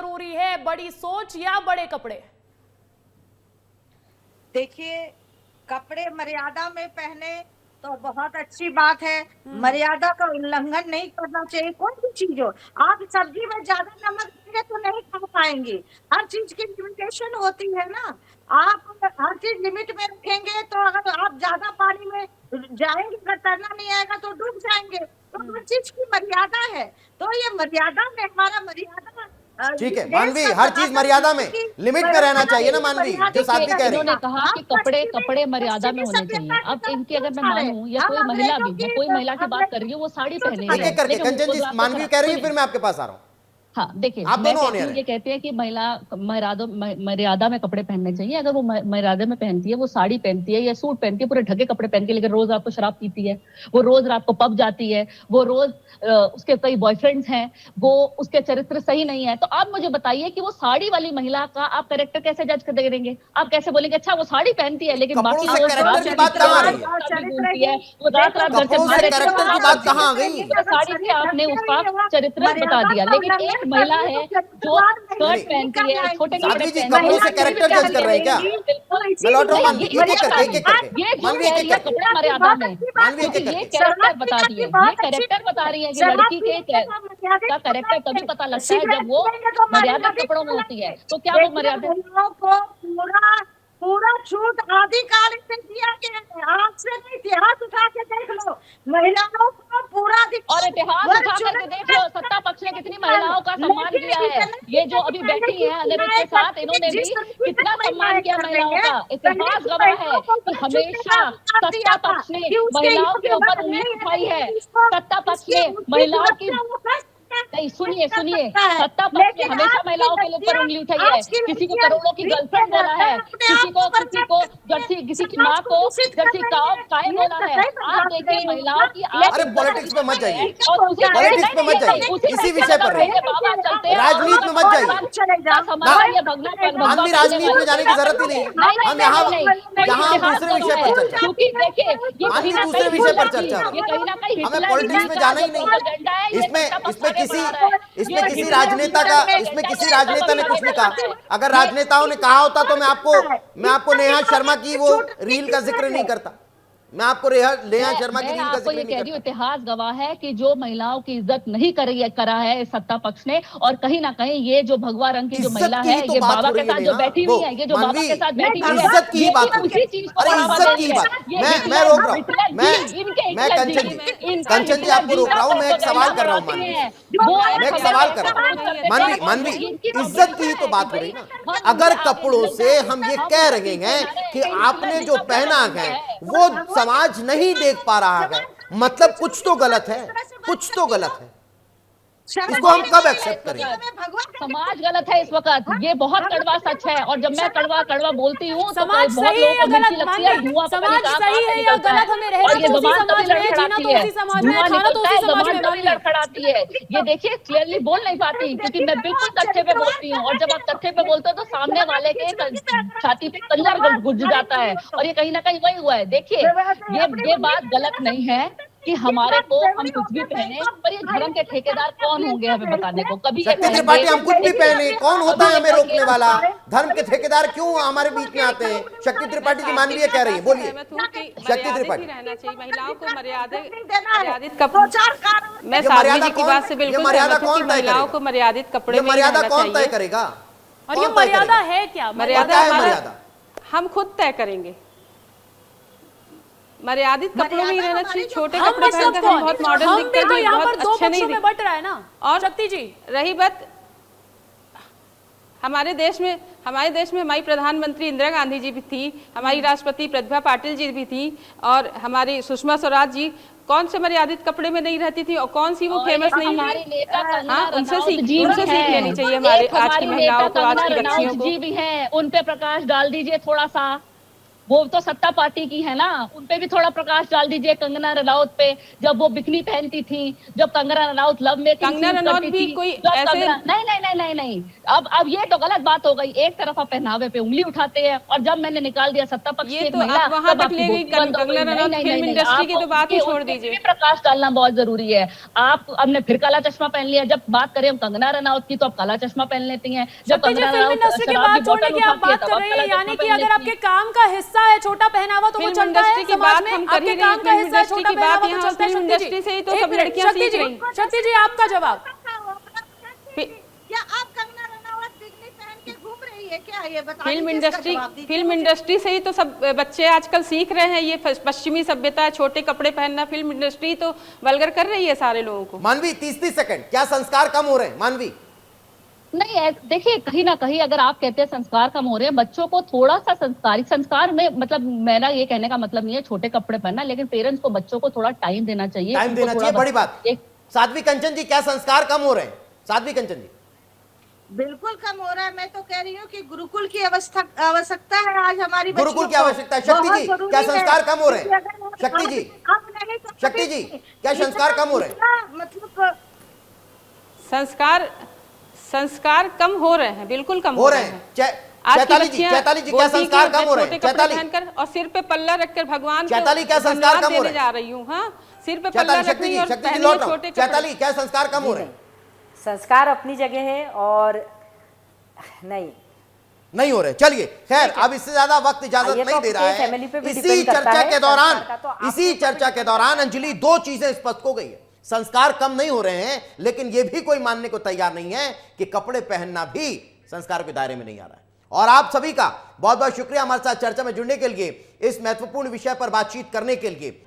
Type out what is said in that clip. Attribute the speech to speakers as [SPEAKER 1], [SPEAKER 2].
[SPEAKER 1] जरूरी है, बड़ी सोच या बड़े कपड़े?
[SPEAKER 2] देखिए, कपड़े मर्यादा में पहने तो बहुत अच्छी बात है। मर्यादा का उल्लंघन नहीं करना चाहिए, कोई भी चीज हो। आप सब्जी में ज्यादा नमक देंगे तो नहीं खा पाएंगे। हर चीज की लिमिटेशन होती है ना। आप हर चीज लिमिट में रखेंगे तो अगर आप ज्यादा पानी में जाएंगे, अगर तैरना नहीं आएगा तो डूब जाएंगे। तो हर चीज की मर्यादा है। तो ये मर्यादा में हमारा मर्यादा
[SPEAKER 3] ठीक है
[SPEAKER 2] देश
[SPEAKER 3] मानवी,
[SPEAKER 2] का
[SPEAKER 3] हर चीज
[SPEAKER 2] सनातन
[SPEAKER 3] मर्यादा में,
[SPEAKER 2] धर्म की
[SPEAKER 3] लिमिट में रहना
[SPEAKER 2] व्यवस्था
[SPEAKER 3] चाहिए ना
[SPEAKER 2] है,
[SPEAKER 3] मानवी, जो
[SPEAKER 2] मर्यादित
[SPEAKER 3] साध्वी कह रही
[SPEAKER 4] इन्होंने
[SPEAKER 3] है।
[SPEAKER 4] कहा कि कपड़े कपड़े मर्यादा में होने चाहिए। अब इनकी अगर मैं मानूं या कोई महिला भी, मैं कोई महिला की बात कर रही हूँ, वो साड़ी पहने
[SPEAKER 3] एक
[SPEAKER 4] हुए
[SPEAKER 3] एक
[SPEAKER 4] है,
[SPEAKER 3] करके,
[SPEAKER 4] लेकिन
[SPEAKER 3] कंचन
[SPEAKER 4] वो
[SPEAKER 3] जी
[SPEAKER 4] जो आपको
[SPEAKER 3] मानवी कह रही है,
[SPEAKER 4] सुनिए,
[SPEAKER 3] फिर मैं आपके पास आ रहा हूँ।
[SPEAKER 4] हाँ देखिए,
[SPEAKER 3] आप
[SPEAKER 4] मैं
[SPEAKER 3] दोनों
[SPEAKER 4] कहती
[SPEAKER 3] ऑन
[SPEAKER 4] हूँ,
[SPEAKER 3] एयर
[SPEAKER 4] ये
[SPEAKER 3] हैं।
[SPEAKER 4] कहते हैं कि महिला मर्यादा में कपड़े पहनने चाहिए। अगर वो मर्यादा में पहनती है, वो साड़ी पहनती है या सूट पहनती है, पूरे ढके कपड़े पहनती है, लेकिन रोज रात को शराब पीती है, वो रोज रात को पब जाती है, वो रोज उसके कई बॉयफ्रेंड्स हैं, वो उसके चरित्र सही नहीं है, तो आप मुझे बताइए कि वो साड़ी वाली महिला का आप कैरेक्टर कैसे जज कर देंगे? आप कैसे बोलेंगे अच्छा वो साड़ी पहनती है लेकिन
[SPEAKER 3] कपड़ों
[SPEAKER 4] बाकी
[SPEAKER 3] से
[SPEAKER 4] वो
[SPEAKER 3] कैरेक्टर
[SPEAKER 4] शराब
[SPEAKER 3] की
[SPEAKER 4] भी
[SPEAKER 3] बात
[SPEAKER 4] पीती है,
[SPEAKER 3] कहाँ आ
[SPEAKER 4] वो
[SPEAKER 3] रही है?
[SPEAKER 4] गुटखा भी घूमती है, वो रात रात घर से
[SPEAKER 3] कपड़ों
[SPEAKER 4] बाहर
[SPEAKER 3] से
[SPEAKER 4] रहती है,
[SPEAKER 3] कैरेक्टर
[SPEAKER 4] तो
[SPEAKER 3] की
[SPEAKER 4] आप
[SPEAKER 3] बात
[SPEAKER 4] कैसे
[SPEAKER 3] कहाँ आ
[SPEAKER 4] बोलेंगे?
[SPEAKER 3] गई?
[SPEAKER 4] तो साड़ी से आपने उसका चरित्र बता दिया, लेकिन एक महिला है जो स्कर्ट पहनती है, छोटे कपड़े
[SPEAKER 3] साध्वी जी,
[SPEAKER 4] पहनती है,
[SPEAKER 3] कपड़ों से
[SPEAKER 4] कुछ भी
[SPEAKER 3] कैरेक्टर जज कर रहे हैं क्या?
[SPEAKER 4] बिल्कुल
[SPEAKER 3] मैं लौट रहा हूँ
[SPEAKER 4] नहीं,
[SPEAKER 3] मानवी,
[SPEAKER 4] ये
[SPEAKER 3] एक एक करके, एक एक करके,
[SPEAKER 4] ये झूठ
[SPEAKER 3] मानवी
[SPEAKER 4] कह
[SPEAKER 3] एक
[SPEAKER 4] रही
[SPEAKER 3] एक
[SPEAKER 4] है
[SPEAKER 3] करके,
[SPEAKER 4] कपड़े मर्यादा में,
[SPEAKER 3] मानवी एक
[SPEAKER 4] क्योंकि
[SPEAKER 3] एक
[SPEAKER 4] ये
[SPEAKER 3] करके।
[SPEAKER 4] कैरेक्टर बता रही है, ये कैरेक्टर बता रही है कि लड़की का कैरेक्टर तभी पता लगता है जब वो मर्यादित कपड़ों में होती है। तो क्या वो मर्यादित?
[SPEAKER 2] महिलाओं को पूरा पूरा छूट आदिकाल से दिया गया है। आज से नहीं, इतिहास उठा के देख लो, महिलाओं को पूरा
[SPEAKER 4] और
[SPEAKER 2] अधिकार
[SPEAKER 4] इतिहास
[SPEAKER 2] वह
[SPEAKER 4] उठा करके देख लो, सत्ता पक्ष ने कितनी महिलाओं का सम्मान
[SPEAKER 2] लेकिन
[SPEAKER 4] किया है। ये जो अभी बैठी हैं अनिरुद्ध के साथ, इन्होंने भी कितना सम्मान किया महिलाओं का। इतिहास गवाह है कि हमेशा सत्ता पक्ष ने महिलाओं के ऊपर उंगली उठाई है। सत्ता पक्ष ने महिलाओं की नहीं, सुनिए सुनिए, सत्ता पक्ष ने हमेशा महिलाओं के ऊपर उंगली उठाई है। किसी को करोड़ों की गर्लफ्रेंड बोला है, किसी को जर्सी, किसी की माँ को जर्सी काव काय बोला है। आप देखिए महिलाओं की आप
[SPEAKER 3] अरे पॉलिटिक्स में मत जाइए,
[SPEAKER 4] और उसी
[SPEAKER 3] पॉलिटिक्स में मत जाइए, इसी विषय पर रहिए,
[SPEAKER 4] बाबा चलते हैं,
[SPEAKER 3] राजनीति में मत जाइए
[SPEAKER 4] हमारा ये भगना
[SPEAKER 3] मानवी, राजनीति में जाने की जरूरत ही नहीं है। हम यहाँ दूसरे विषय पर चर्चा,
[SPEAKER 4] क्योंकि देखिए ये
[SPEAKER 3] मानवी
[SPEAKER 4] कहीं ना
[SPEAKER 3] दूसरे
[SPEAKER 4] कहीं
[SPEAKER 3] विषय पर चर्चा,
[SPEAKER 4] ये कहीं ना कहीं
[SPEAKER 3] हमें
[SPEAKER 4] हिटलर
[SPEAKER 3] पॉलिटिक्स में जाना ही नहीं। इसमें किसी राजनेता का, इसमें किसी राजनेता ने कुछ नहीं कहा। अगर राजनेताओं ने कहा होता तो मैं आपको नेहा शर्मा की वो रील का जिक्र नहीं करता, मैं आपको नेहा शर्मा की रील का
[SPEAKER 4] आपको
[SPEAKER 3] जिक्र
[SPEAKER 4] ये
[SPEAKER 3] नहीं
[SPEAKER 4] कह रही हूँ,
[SPEAKER 3] करता।
[SPEAKER 4] इतिहास गवाह है कि जो महिलाओं की इज्जत नहीं करा है इस सत्ता पक्ष ने, और कहीं ना कहीं ये जो भगवा रंग की जो
[SPEAKER 3] इज्जत
[SPEAKER 4] महिला
[SPEAKER 3] की
[SPEAKER 4] है,
[SPEAKER 3] ही तो
[SPEAKER 4] ये
[SPEAKER 3] बात
[SPEAKER 4] बाबा
[SPEAKER 3] हो
[SPEAKER 4] के
[SPEAKER 3] रही है
[SPEAKER 4] साथ जो
[SPEAKER 3] नेहा,
[SPEAKER 4] बैठी हुई है, ये जो बाबा
[SPEAKER 3] मानवी,
[SPEAKER 4] के साथ बैठी हुई है,
[SPEAKER 3] इज्जत की ही
[SPEAKER 4] ये
[SPEAKER 3] बात
[SPEAKER 4] भी
[SPEAKER 3] हो रही
[SPEAKER 4] उसी
[SPEAKER 3] है।
[SPEAKER 4] चीज को
[SPEAKER 3] अरे
[SPEAKER 4] बढ़ावा
[SPEAKER 3] इज्जत
[SPEAKER 4] दे
[SPEAKER 3] की
[SPEAKER 4] रही है।
[SPEAKER 3] बात, मैं रोक रहा हूँ, मैं कंचन जी आपको रोक रहा हूँ, मैं एक सवाल कर रहा हूँ मानवी से, मैं एक सवाल कर रहा हूँ मानवी, इज्जत की ही तो बात हो रही ना। अगर कपड़ों से हम ये कह रहे हैं कि आपने जो पहना है वो समाज नहीं देख पा रहा है, मतलब कुछ तो गलत है, कुछ तो गलत है। इसको हम कब एक्सेप्ट करेंगे?
[SPEAKER 4] समाज गलत है इस वक्त, ये बहुत कड़वा सच है। और जब मैं कड़वा कड़वा बोलती हूँ तो
[SPEAKER 1] समाज
[SPEAKER 4] बहुत
[SPEAKER 1] सही है
[SPEAKER 4] लोगों
[SPEAKER 1] या
[SPEAKER 4] को मिर्ची
[SPEAKER 1] गलत?
[SPEAKER 4] लगती है, धुआं पता नहीं
[SPEAKER 1] समाज
[SPEAKER 4] कहाँ
[SPEAKER 1] सही
[SPEAKER 4] से
[SPEAKER 1] है या
[SPEAKER 4] निकलता
[SPEAKER 1] गलत?
[SPEAKER 4] है,
[SPEAKER 1] हमें रहना
[SPEAKER 4] और ये
[SPEAKER 1] तो उसी
[SPEAKER 4] जबान
[SPEAKER 1] समाज
[SPEAKER 4] तभी
[SPEAKER 1] में है, जीना
[SPEAKER 4] लड़खड़ाती
[SPEAKER 1] तो
[SPEAKER 4] है,
[SPEAKER 1] उसी समाज में है,
[SPEAKER 4] धुआं
[SPEAKER 1] खाना तो
[SPEAKER 4] निकलता
[SPEAKER 1] उसी
[SPEAKER 4] है,
[SPEAKER 1] समाज
[SPEAKER 4] जबान
[SPEAKER 1] में।
[SPEAKER 4] तभी
[SPEAKER 1] मानवी,
[SPEAKER 4] लड़खड़ाती है। ये देखिए क्लियरली बोल नहीं पाती, क्योंकि मैं बिल्कुल तथ्य पे बोलती हूँ, और जब आप तथ्य पे बोलते हो तो सामने वाले के छाती पे कंजर गुज जाता है, और ये कहीं ना कहीं वही हुआ है। देखिए ये बात गलत नहीं है कि हमारे को हम कुछ भी पहने, पर ये धर्म के ठेकेदार कौन होंगे हमें बताने को? कभी ये
[SPEAKER 3] शक्ति त्रिपाठी, हम कुछ भी पहने, कौन होता है हमें रोकने वाला? धर्म के ठेकेदार क्यों हमारे बीच में आते हैं? शक्ति त्रिपाठी जी मानवीय कह रही है, बोलिए शक्ति त्रिपाठी।
[SPEAKER 5] रहना चाहिए महिलाओं को मर्यादित कपड़े, मैं
[SPEAKER 3] ये
[SPEAKER 5] साध्वी
[SPEAKER 3] मर्यादा
[SPEAKER 5] जी की बात से बिल्कुल
[SPEAKER 3] मर्यादा
[SPEAKER 5] सहमत हूं कि
[SPEAKER 3] कौन तय
[SPEAKER 5] महिलाओं को
[SPEAKER 3] करेगा?
[SPEAKER 5] मर्यादित कपड़े
[SPEAKER 3] ये
[SPEAKER 5] में ही
[SPEAKER 3] मर्यादा
[SPEAKER 5] रहना
[SPEAKER 3] कौन तय
[SPEAKER 5] चाहिए।
[SPEAKER 3] करेगा?
[SPEAKER 1] और ये
[SPEAKER 3] कौन तय
[SPEAKER 1] मर्यादा
[SPEAKER 3] करेगा?
[SPEAKER 1] है क्या?
[SPEAKER 5] मर्यादा
[SPEAKER 3] क्या है
[SPEAKER 5] हमारा-
[SPEAKER 3] मर्यादा?
[SPEAKER 5] हम खुद तय करेंगे। मर्यादित कपड़ों में ही रहना चाहिए। छोटे
[SPEAKER 1] हम
[SPEAKER 5] कपड़े
[SPEAKER 1] मतलब
[SPEAKER 5] पहनकर हम
[SPEAKER 1] कौन?
[SPEAKER 5] बहुत मॉडर्न
[SPEAKER 1] हम
[SPEAKER 5] दिखते
[SPEAKER 1] भी तो
[SPEAKER 5] हैं,
[SPEAKER 1] यहाँ पर
[SPEAKER 5] बहुत
[SPEAKER 1] दो
[SPEAKER 5] अच्छे नहीं
[SPEAKER 1] पक्षों में
[SPEAKER 5] दिखते।
[SPEAKER 1] बट रहा है ना।
[SPEAKER 5] और
[SPEAKER 1] शक्ति जी,
[SPEAKER 5] रही बात हमारे देश में हमारी प्रधानमंत्री इंदिरा गांधी जी भी थी, हमारी राष्ट्रपति प्रतिभा पाटिल जी भी थी, और हमारी सुषमा स्वराज जी कौन से मर्यादित कपड़े में नहीं रहती थी, और कौन सी वो फेमस नहीं है? हाँ, उनसे सीख लेनी चाहिए हमारे आज की महिलाओं को, आज की बच्चियों को।
[SPEAKER 4] जी भी हैं, उन पे प्रकाश डाल दीजिए थोड़ा सा। वो तो सत्ता पार्टी की है ना, उन पे भी थोड़ा प्रकाश डाल दीजिए। कंगना रनौत पे, जब वो बिकनी पहनती थी, जब कंगना रनौत लव मेकिंग
[SPEAKER 5] कंगना रनौत भी कोई ऐसे
[SPEAKER 4] नहीं नहीं नहीं नहीं नहीं, अब ये तो गलत बात हो गई। एक तरफा पहनावे पे उंगली उठाते हैं, और जब मैंने निकाल दिया सत्ता पक्ष की
[SPEAKER 5] ये
[SPEAKER 4] एक
[SPEAKER 5] तो
[SPEAKER 4] महिला,
[SPEAKER 5] आप वहां
[SPEAKER 4] तब
[SPEAKER 5] तक
[SPEAKER 4] आपकी
[SPEAKER 5] ले गई।
[SPEAKER 4] बोलती बंद हो गई।
[SPEAKER 5] कंगना रनौत
[SPEAKER 4] नहीं,
[SPEAKER 5] फिल्म
[SPEAKER 4] नहीं, नहीं,
[SPEAKER 5] इंडस्ट्री की तो
[SPEAKER 4] आपको
[SPEAKER 5] बात ही छोड़
[SPEAKER 4] उनके
[SPEAKER 5] दीजिए।
[SPEAKER 4] भी प्रकाश डालना बहुत जरूरी है। आप हमने फिर काला चश्मा पहन लिया। जब बात करें हम कंगना रनौत की, तो आप काला चश्मा पहन लेती हैं। जब
[SPEAKER 1] शक्ति जी,
[SPEAKER 4] कंगना
[SPEAKER 1] फिल्म
[SPEAKER 4] रनौत
[SPEAKER 1] इंडस्ट्री की
[SPEAKER 4] शराब
[SPEAKER 1] बात
[SPEAKER 4] की
[SPEAKER 1] छोड़ने
[SPEAKER 4] बोतल
[SPEAKER 1] की आप
[SPEAKER 4] उठाती है,
[SPEAKER 1] बात
[SPEAKER 4] तब
[SPEAKER 1] कर
[SPEAKER 4] आप
[SPEAKER 1] रहे हैं,
[SPEAKER 4] काला
[SPEAKER 1] यानी
[SPEAKER 4] चश्मा
[SPEAKER 1] कि
[SPEAKER 4] पहन
[SPEAKER 1] अगर
[SPEAKER 4] लेती
[SPEAKER 1] आपके
[SPEAKER 4] हैं।
[SPEAKER 1] काम का हिस्सा है छोटा पहनावा तो वो
[SPEAKER 5] फिल्म
[SPEAKER 1] चलता है
[SPEAKER 5] इंडस्ट्री की
[SPEAKER 1] समाज
[SPEAKER 5] बात
[SPEAKER 1] में।
[SPEAKER 5] हम कर ही
[SPEAKER 1] आपके
[SPEAKER 5] रहे हैं,
[SPEAKER 1] काम का
[SPEAKER 5] फिल्म
[SPEAKER 1] हिस्सा है
[SPEAKER 5] इंडस्ट्री
[SPEAKER 1] छोटा
[SPEAKER 5] की बात
[SPEAKER 1] पहनावा तो
[SPEAKER 5] यहाँ
[SPEAKER 1] चलता है।
[SPEAKER 5] फिल्म
[SPEAKER 1] शक्ति
[SPEAKER 5] इंडस्ट्री से ही तो
[SPEAKER 1] जी,
[SPEAKER 5] सब
[SPEAKER 1] एक मिनट,
[SPEAKER 5] लड़कियां
[SPEAKER 1] शक्ति
[SPEAKER 5] सीख
[SPEAKER 1] जी,
[SPEAKER 5] रही।
[SPEAKER 1] शक्ति जी आपका जवाब।
[SPEAKER 2] क्या आप कंगना रनौत बिकनी पहन के घूम रही है क्या? ये बताइए,
[SPEAKER 5] फिल्म
[SPEAKER 2] इसका
[SPEAKER 5] इंडस्ट्री
[SPEAKER 2] जवाब दीजिए
[SPEAKER 5] फिल्म
[SPEAKER 2] मुझे।
[SPEAKER 5] इंडस्ट्री से ही तो सब बच्चे आजकल सीख रहे हैं। ये पश्चिमी सभ्यता, छोटे कपड़े पहनना, फिल्म इंडस्ट्री तो वल्गर कर रही है सारे लोगों को।
[SPEAKER 3] मानवी 30 सेकंड, क्या संस्कार कम हो रहे हैं मानवी?
[SPEAKER 4] नहीं, देखिए कहीं ना कहीं अगर आप कहते हैं संस्कार कम हो रहे हैं, बच्चों को थोड़ा सा संस्कार में, मतलब मेरा ये कहने का मतलब नहीं है छोटे कपड़े पहनना, लेकिन पेरेंट्स को बच्चों को थोड़ा टाइम देना चाहिए।
[SPEAKER 3] टाइम देना चाहिए, बड़ी बात। साध्वी कंचन जी, क्या संस्कार कम हो रहे हैं? साध्वी कंचन जी।
[SPEAKER 2] बिल्कुल कम हो रहा है। मैं तो कह रही हूँ कि गुरुकुल की आवश्यकता है आज हमारी बच्चियों
[SPEAKER 3] गुरुकुल की
[SPEAKER 2] को।
[SPEAKER 3] आवश्यकता है। शक्ति
[SPEAKER 2] बहुत
[SPEAKER 3] जी,
[SPEAKER 2] जरूरी
[SPEAKER 3] क्या
[SPEAKER 2] है।
[SPEAKER 3] संस्कार कम हो रहे हैं?
[SPEAKER 2] क्योंकि अगर
[SPEAKER 3] शक्ति जी,
[SPEAKER 2] आप नहीं तो
[SPEAKER 3] शक्ति जी, क्या
[SPEAKER 2] इतना-
[SPEAKER 3] संस्कार कम हो रहे हैं?
[SPEAKER 2] इतना मतलब
[SPEAKER 5] संस्कार कम हो रहे हैं, बिल्कुल कम
[SPEAKER 3] हो रहे हैं।
[SPEAKER 5] आज की
[SPEAKER 3] चैताली जी,
[SPEAKER 5] बच्चियां
[SPEAKER 3] चैताली जी, क्या
[SPEAKER 5] बोलती
[SPEAKER 3] संस्कार
[SPEAKER 5] कि
[SPEAKER 3] कम हो रहे
[SPEAKER 5] छोटे
[SPEAKER 3] हैं?
[SPEAKER 5] कपड़े
[SPEAKER 3] चैताली,
[SPEAKER 5] पहनकर और सिर पे पल्ला रखकर भगवान को
[SPEAKER 3] चैताली, क्या संस्कार
[SPEAKER 5] धन्यवाद
[SPEAKER 3] कम हो
[SPEAKER 5] देने
[SPEAKER 3] रहे हैं?
[SPEAKER 5] जा रही हूँ। हाँ, सिर पे पल्ला
[SPEAKER 3] चैताली,
[SPEAKER 5] रख
[SPEAKER 3] शक्ति
[SPEAKER 5] रही
[SPEAKER 3] जी,
[SPEAKER 5] है और
[SPEAKER 3] शक्ति जी,
[SPEAKER 5] पहनी
[SPEAKER 3] लौट
[SPEAKER 5] है
[SPEAKER 3] रहा हूं।
[SPEAKER 5] छोटे कपड़े।
[SPEAKER 3] चैताली, क्या संस्कार कम हो रहे हैं?
[SPEAKER 6] संस्कार अपनी जगह है और
[SPEAKER 3] नहीं हो रहे। चलिए, खैर अब इससे ज्यादा वक्त इजाजत
[SPEAKER 6] ये
[SPEAKER 3] नहीं
[SPEAKER 6] तो
[SPEAKER 3] दे रहा
[SPEAKER 6] आपके फैमिली पे
[SPEAKER 3] है।
[SPEAKER 6] भी
[SPEAKER 3] इसी
[SPEAKER 6] डिपेंड करता
[SPEAKER 3] चर्चा
[SPEAKER 6] है,
[SPEAKER 3] के
[SPEAKER 6] संस्कार का तो
[SPEAKER 3] दौरान,
[SPEAKER 6] आपके
[SPEAKER 3] इसी
[SPEAKER 6] ऊपर
[SPEAKER 3] चर्चा के दौरान अंजलि, दो चीजें स्पष्ट हो गई है। संस्कार कम नहीं हो रहे हैं, लेकिन यह भी कोई मानने को तैयार नहीं है कि कपड़े पहनना भी संस्कार के दायरे में नहीं आ रहा है। और आप सभी का बहुत बहुत शुक्रिया हमारे साथ चर्चा में जुड़ने के लिए, इस महत्वपूर्ण विषय पर बातचीत करने के लिए।